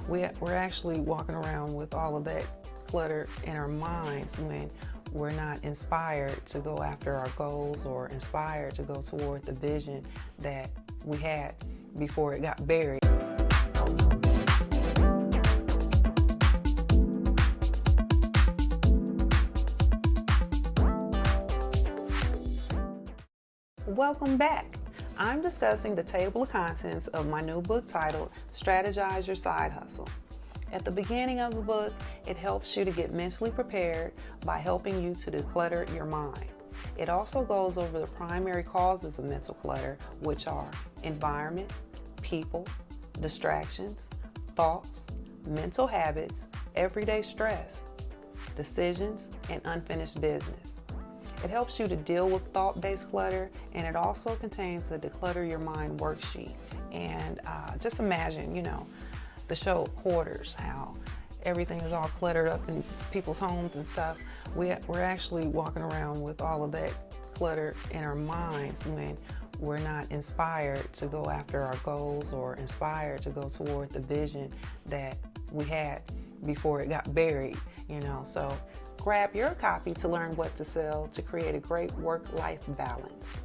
we're actually walking around with all of that clutter in our minds when we're not inspired to go after our goals or inspired to go toward the vision that we had before it got buried. Welcome back. I'm discussing the table of contents of my new book titled Strategize Your Side Hustle. At the beginning of the book, it helps you to get mentally prepared by helping you to declutter your mind. It also goes over the primary causes of mental clutter, which are environment, people, distractions, thoughts, mental habits, everyday stress, decisions, and unfinished business. It helps you to deal with thought-based clutter, and it also contains the Declutter Your Mind worksheet. And just imagine, the show Hoarders, how everything is all cluttered up in people's homes and stuff. We're actually walking around with all of that clutter in our minds when we're not inspired to go after our goals or inspired to go toward the vision that we had before it got buried, So grab your copy to learn what to sell to create a great work-life balance.